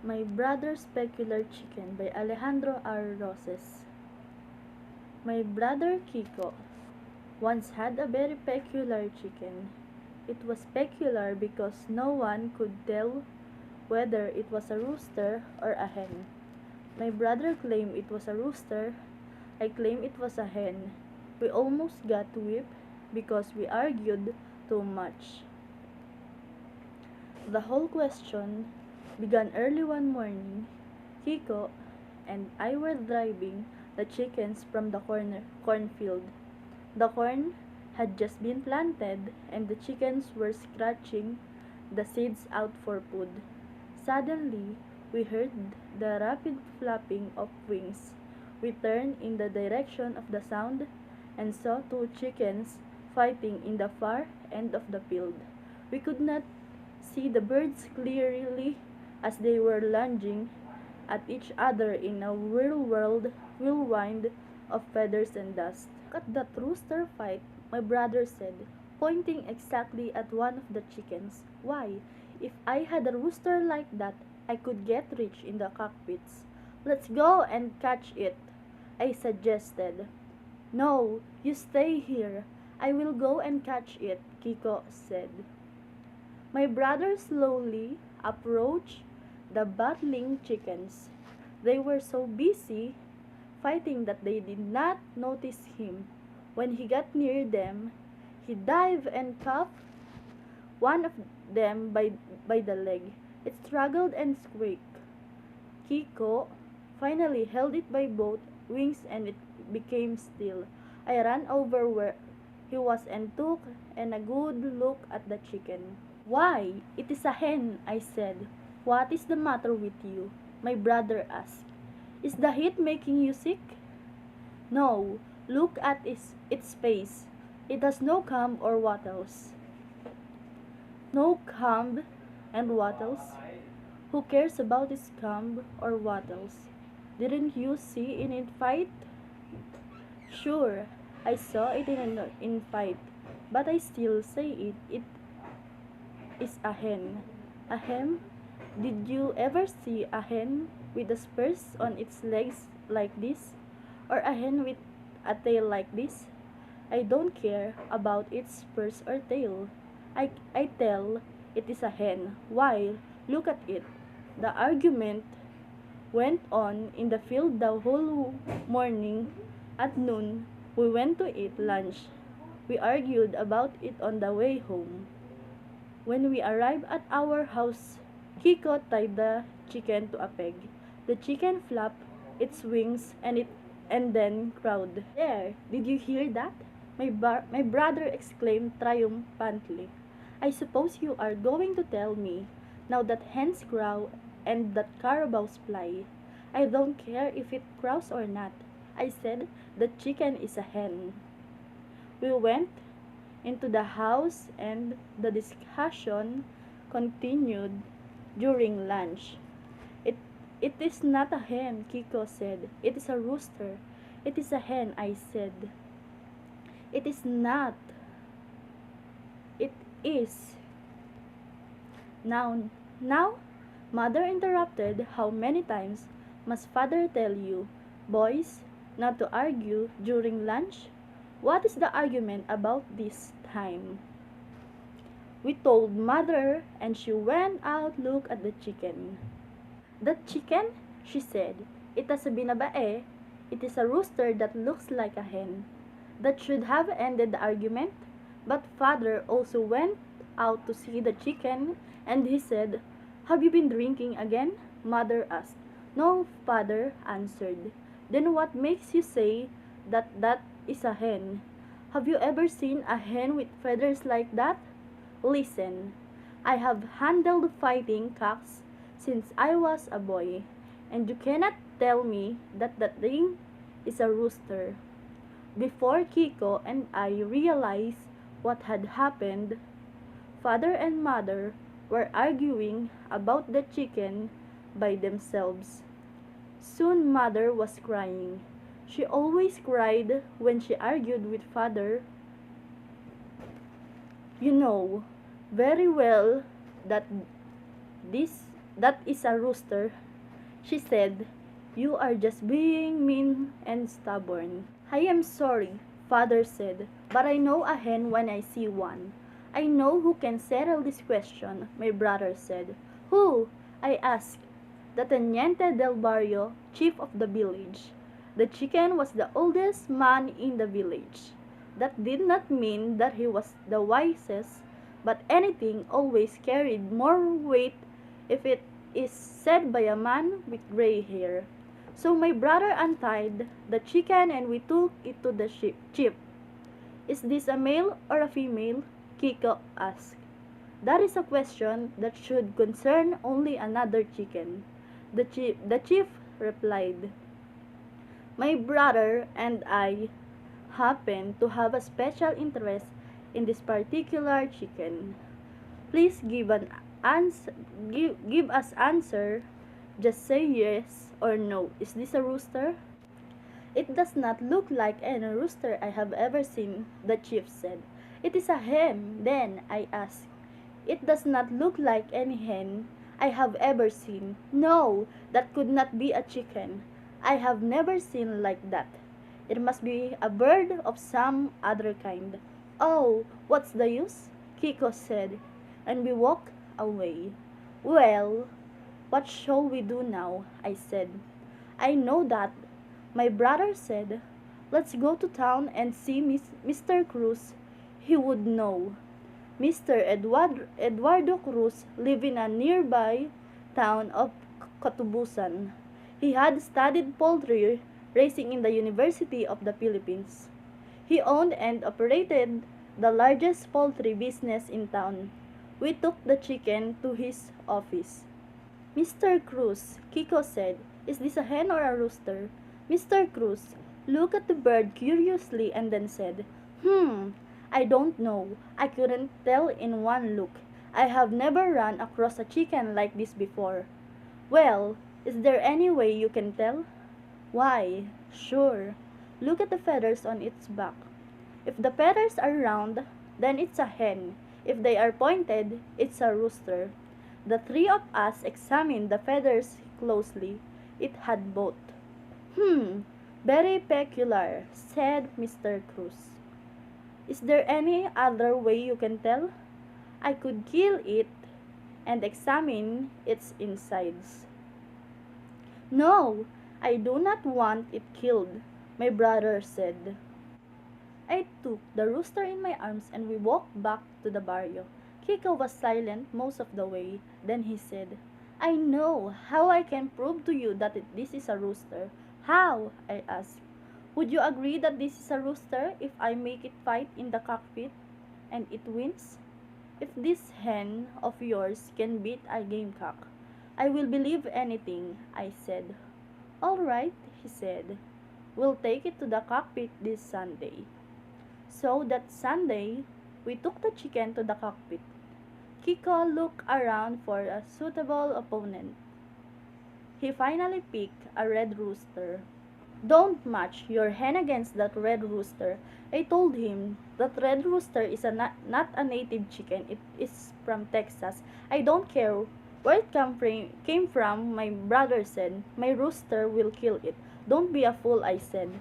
My Brother's Peculiar Chicken by Alejandro R. Roses. My brother Kiko once had a very peculiar chicken. It was peculiar because no one could tell whether it was a rooster or a hen. My brother claimed it was a rooster. I claimed it was a hen. We almost got whipped because we argued too much. The whole question began early one morning. Kiko and I were driving the chickens from the cornfield. The corn had just been planted and the chickens were scratching the seeds out for food. Suddenly, we heard the rapid flapping of wings. We turned in the direction of the sound and saw two chickens fighting in the far end of the field. We could not see the birds clearly as they were lunging at each other in a whirlwind of feathers and dust. "Look at that rooster fight," my brother said, pointing exactly at one of the chickens. "Why, if I had a rooster like that, I could get rich in the cockpits." "Let's go and catch it," I suggested. "No, you stay here. I will go and catch it," Kiko said. My brother slowly approached the battling chickens. They were so busy fighting that they did not notice him. When he got near them, he dived and caught one of them by the leg. It struggled and squeaked. Kiko finally held it by both wings and it became still. I ran over where he was and took a good look at the chicken. "Why, it is a hen," I said. "What is the matter with you?" my brother asked. "Is the heat making you sick?" "No, look at its face. It has no comb or wattles." "No comb and wattles? Who cares about its comb or wattles? Didn't you see it in fight?" "Sure, I saw it in fight, but I still say it is a hen." "A hen? Did you ever see a hen with the spurs on its legs like this? Or a hen with a tail like this?" "I don't care about its spurs or tail. I tell it is a hen. Why, look at it." The argument went on in the field the whole morning. At noon, we went to eat lunch. We argued about it on the way home. When we arrived at our house, Kiko tied the chicken to a peg. The chicken flapped its wings and then crowed. "There, did you hear that?" My brother exclaimed triumphantly. "I suppose you are going to tell me now that hens crow and that carabaos fly." "I don't care if it crows or not," I said. "The chicken is a hen." We went into the house and the discussion continued during lunch. It, it is not a hen," Kiko said. "It is a rooster." "It is a hen," I said. "It is not." "It is." Now, Mother interrupted. "How many times must Father tell you, boys, not to argue during lunch? What is the argument about this time?" We told Mother and she went out. "Look at the chicken." "That chicken?" she said. "It has a binabae. It is a rooster that looks like a hen." That should have ended the argument, but Father also went out to see the chicken and he said, "Have you been drinking again?" Mother asked. "No," Father answered. "Then what makes you say that is a hen? Have you ever seen a hen with feathers like that? Listen, I have handled fighting cocks since I was a boy, and you cannot tell me that thing is a rooster." Before Kiko and I realized what had happened, Father and Mother were arguing about the chicken by themselves. Soon Mother was crying. She always cried when she argued with Father. "You know very well that this that is a rooster," she said. "You are just being mean and stubborn." "I am sorry," father said, "but I know a hen when I see one." "I know who can settle this question," my brother said. "Who?" I asked. "The Teniente del Barrio, chief of the village." The chicken was the oldest man in the village. That did not mean that he was the wisest, but anything always carried more weight if it is said by a man with gray hair. So my brother untied the chicken and we took it to the chief. "Is this a male or a female?" Kiko asked. "That is a question that should concern only another chicken," the chief replied. "My brother and I happen to have a special interest in this particular chicken. Please give us answer. Just say yes or no. Is this a rooster?" "It does not look like any rooster I have ever seen," the chief said. "It is a hen, then," I asked. "It does not look like any hen I have ever seen. No, that could not be a chicken. I have never seen like that. It must be a bird of some other kind." "Oh, what's the use?" Kiko said, and we walked away. "Well, what shall we do now?" I said. "I know that," my brother said. "Let's go to town and see Mr. Cruz. He would know." Mr. Eduardo Cruz lived in a nearby town of Katubusan. He had studied poultry raising in the University of the Philippines. He owned and operated the largest poultry business in town. We took the chicken to his office. "Mr. Cruz," Kiko said, "is this a hen or a rooster?" Mr. Cruz looked at the bird curiously and then said, I don't know. I couldn't tell in one look. I have never run across a chicken like this before." "Well, is there any way you can tell?" "Why, sure. Look at the feathers on its back. If the feathers are round, then it's a hen. If they are pointed, it's a rooster." The three of us examined the feathers closely. It had both. Very peculiar," said Mr. Cruz. "Is there any other way you can tell?" "I could kill it and examine its insides." "No, I do not want it killed," my brother said. I took the rooster in my arms and we walked back to the barrio. Kiko was silent most of the way. Then he said, "I know how I can prove to you that this is a rooster." "How?" I asked. "Would you agree that this is a rooster if I make it fight in the cockpit and it wins? If this hen of yours can beat a gamecock, I will believe anything," I said. "All right," he said. "We'll take it to the cockpit this Sunday." So that Sunday, we took the chicken to the cockpit. Kiko looked around for a suitable opponent. He finally picked a red rooster. "Don't match your hen against that red rooster," I told him. "That red rooster is not a native chicken. It is from Texas. I don't care where it came from," my brother said. "My rooster will kill it." "Don't be a fool," I said.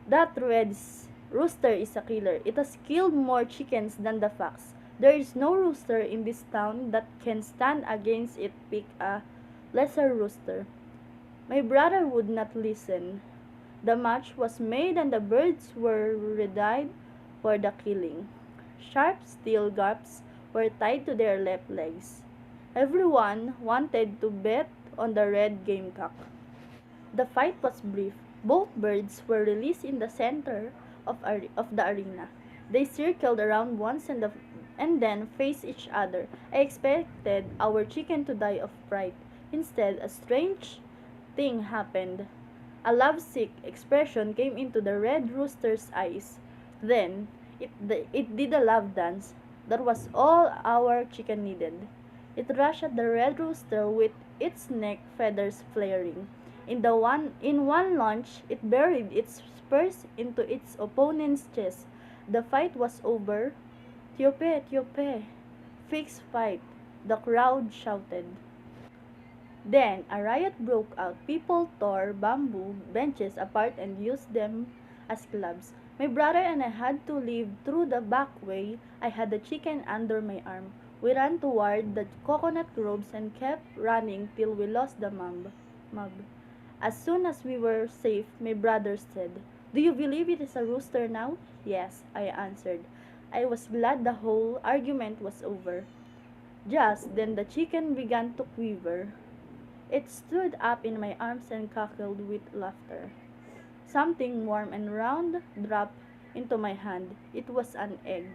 "That red rooster is a killer. It has killed more chickens than the fox. There is no rooster in this town that can stand against it. Pick a lesser rooster." My brother would not listen. The match was made and the birds were readied for the killing. Sharp steel gaps were tied to their left legs. Everyone wanted to bet on the red gamecock. The fight was brief. Both birds were released in the center of the arena. They circled around once and then faced each other. I expected our chicken to die of fright. Instead, a strange thing happened. A lovesick expression came into the red rooster's eyes. Then, it did a love dance. That was all our chicken needed. It rushed at the red rooster with its neck feathers flaring. In one lunge, it buried its spurs into its opponent's chest. The fight was over. Tiope, tiope. Fixed fight. the crowd shouted. Then a riot broke out. People tore bamboo benches apart and used them as clubs. My brother and I had to leave through the back way. I had the chicken under my arm. We ran toward the coconut groves and kept running till we lost the mob. As soon as we were safe, my brother said, "Do you believe it is a rooster now?" "Yes," I answered. I was glad the whole argument was over. Just then the chicken began to quiver. It stood up in my arms and cackled with laughter. Something warm and round dropped into my hand. It was an egg.